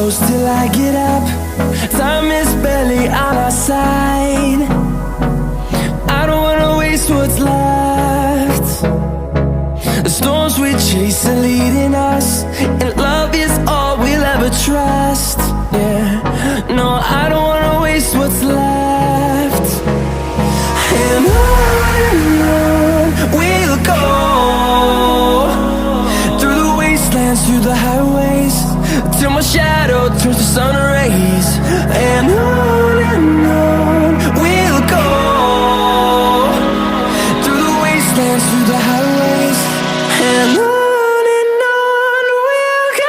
close till I get up. Time is barely on our side. I don't wanna waste what's left. The storms we chase are leading us, and love is all we'll ever trust. Yeah, no, I don't wanna waste what's left. And on we'll go, through the wastelands, through the highways, till my shadow turns to sun rays. And on we'll go, through the wastelands, through the highways, and on we'll go.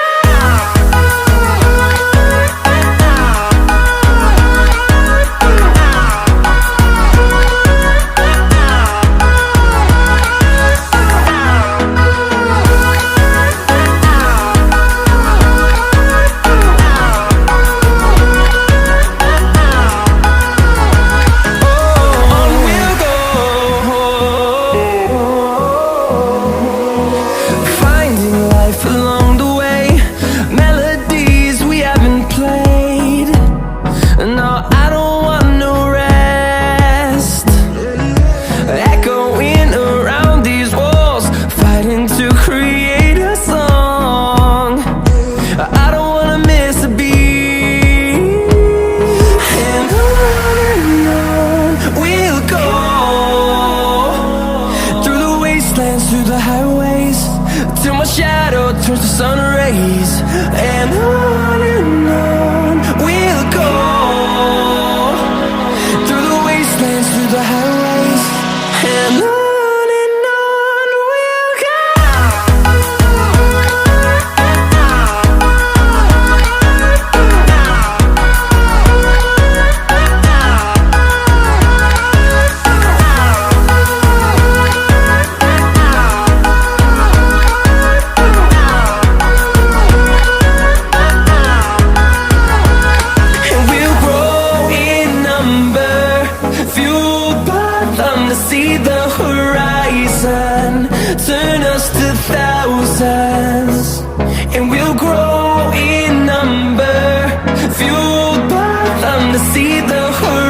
Through the highways, till my shadow turns to sun rays. And on we'll go, through the wastelands, through the highways, and on we'll go. See the horizon turn us to thousands, and we'll grow in number, fueled by them to see the horizon.